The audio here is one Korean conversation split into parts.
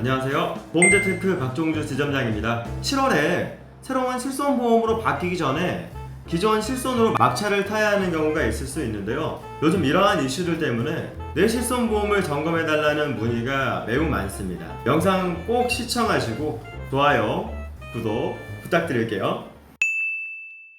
안녕하세요. 보험재테크 박종주 지점장입니다. 7월에 새로운 실손보험으로 바뀌기 전에 기존 실손으로 막차를 타야 하는 경우가 있을 수 있는데요. 요즘 이러한 이슈들 때문에 내 실손보험을 점검해달라는 문의가 매우 많습니다. 영상 꼭 시청하시고 좋아요, 구독 부탁드릴게요.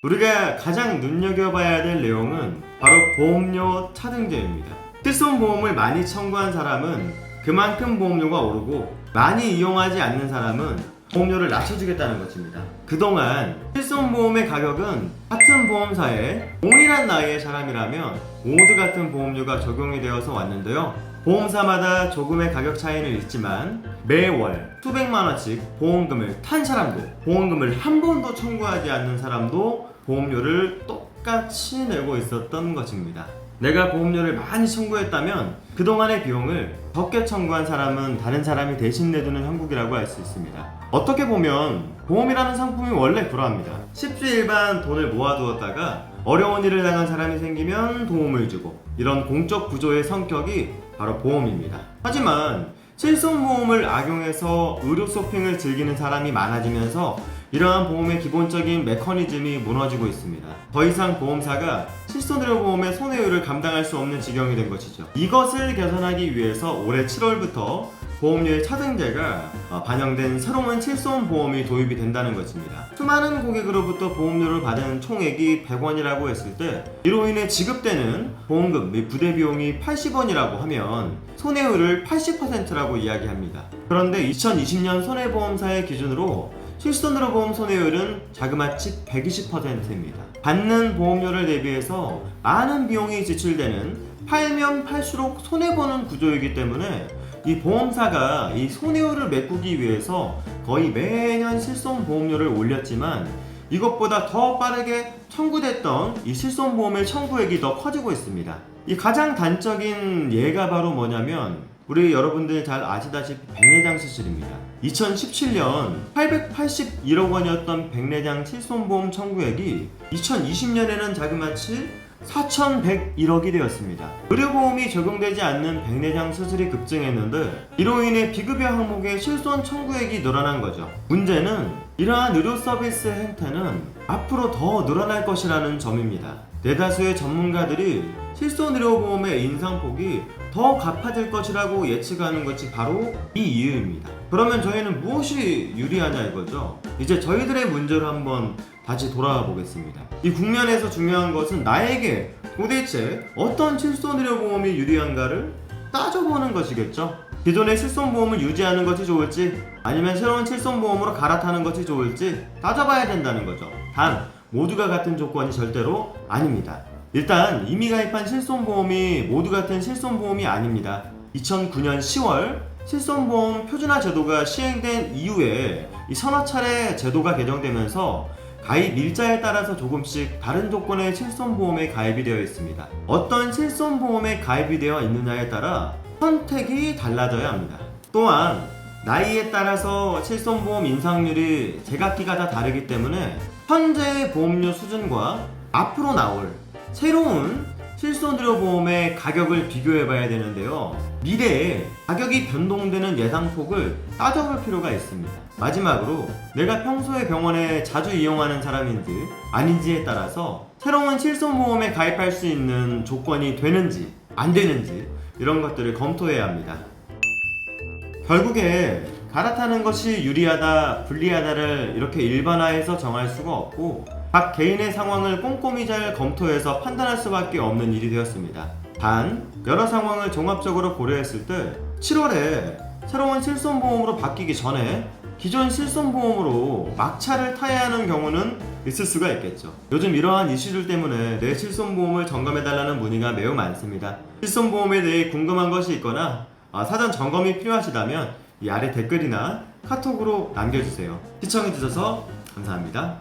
우리가 가장 눈여겨봐야 될 내용은 바로 보험료 차등제입니다. 실손보험을 많이 청구한 사람은 그만큼 보험료가 오르고 많이 이용하지 않는 사람은 보험료를 낮춰주겠다는 것입니다. 그동안 실손보험의 가격은 같은 보험사에 동일한 나이의 사람이라면 모두 같은 보험료가 적용이 되어서 왔는데요. 보험사마다 조금의 가격 차이는 있지만 매월 수백만원씩 보험금을 탄 사람도, 보험금을 한 번도 청구하지 않는 사람도 보험료를 똑같이 내고 있었던 것입니다. 내가 보험료를 많이 청구했다면 그동안의 비용을 적게 청구한 사람은 다른 사람이 대신 내주는 형국이라고 할 수 있습니다. 어떻게 보면 보험이라는 상품이 원래 그러합니다. 십시일반 돈을 모아두었다가 어려운 일을 당한 사람이 생기면 도움을 주고, 이런 공적 구조의 성격이 바로 보험입니다. 하지만 실손보험을 악용해서 의료 쇼핑을 즐기는 사람이 많아지면서 이러한 보험의 기본적인 메커니즘이 무너지고 있습니다. 더 이상 보험사가 실손의료보험의 손해율을 감당할 수 없는 지경이 된 것이죠. 이것을 개선하기 위해서 올해 7월부터 보험료의 차등제가 반영된 새로운 실손보험이 도입이 된다는 것입니다. 수많은 고객으로부터 보험료를 받은 총액이 100원이라고 했을 때 이로 인해 지급되는 보험금 및 부대비용이 80원이라고 하면 손해율을 80%라고 이야기합니다. 그런데 2020년 손해보험사의 기준으로 실손의료보험 손해율은 자그마치 120%입니다. 받는 보험료를 대비해서 많은 비용이 지출되는 팔면 팔수록 손해보는 구조이기 때문에 이 보험사가 이 손해율을 메꾸기 위해서 거의 매년 실손보험료를 올렸지만 이것보다 더 빠르게 청구됐던 이 실손보험의 청구액이 더 커지고 있습니다. 이 가장 단적인 예가 바로 뭐냐면 우리 여러분들 잘 아시다시피 백내장 수술입니다. 2017년 881억 원이었던 백내장 실손보험 청구액이 2020년에는 자그마치 4,101억이 되었습니다. 의료보험이 적용되지 않는 백내장 수술이 급증했는데 이로 인해 비급여 항목의 실손 청구액이 늘어난 거죠. 문제는 이러한 의료 서비스 행태는 앞으로 더 늘어날 것이라는 점입니다. 대다수의 전문가들이 실손의료보험의 인상폭이 더 가파질 것이라고 예측하는 것이 바로 이 이유입니다. 그러면 저희는 무엇이 유리하냐 이거죠. 이제 저희들의 문제로 한번 다시 돌아와 보겠습니다. 이 국면에서 중요한 것은 나에게 도대체 어떤 실손의료보험이 유리한가를 따져보는 것이겠죠. 기존의 실손보험을 유지하는 것이 좋을지 아니면 새로운 실손보험으로 갈아타는 것이 좋을지 따져봐야 된다는 거죠. 단 모두가 같은 조건이 절대로 아닙니다. 일단 이미 가입한 실손보험이 모두 같은 실손보험이 아닙니다. 2009년 10월 실손보험 표준화 제도가 시행된 이후에 이 서너 차례 제도가 개정되면서 가입 일자에 따라서 조금씩 다른 조건의 실손보험에 가입이 되어 있습니다. 어떤 실손보험에 가입이 되어 있느냐에 따라 선택이 달라져야 합니다. 또한 나이에 따라서 실손보험 인상률이 제각기가 다 다르기 때문에 현재의 보험료 수준과 앞으로 나올 새로운 실손의료보험의 가격을 비교해봐야 되는데요. 미래에 가격이 변동되는 예상폭을 따져볼 필요가 있습니다. 마지막으로 내가 평소에 병원에 자주 이용하는 사람인지 아닌지에 따라서 새로운 실손보험에 가입할 수 있는 조건이 되는지 안 되는지 이런 것들을 검토해야 합니다. 결국에 갈아타는 것이 유리하다, 불리하다를 이렇게 일반화해서 정할 수가 없고 각 개인의 상황을 꼼꼼히 잘 검토해서 판단할 수밖에 없는 일이 되었습니다. 단, 여러 상황을 종합적으로 고려했을 때 7월에 새로운 실손보험으로 바뀌기 전에 기존 실손보험으로 막차를 타야 하는 경우는 있을 수가 있겠죠. 요즘 이러한 이슈들 때문에 내 실손보험을 점검해달라는 문의가 매우 많습니다. 실손보험에 대해 궁금한 것이 있거나 사전 점검이 필요하시다면 이 아래 댓글이나 카톡으로 남겨주세요. 시청해주셔서 감사합니다.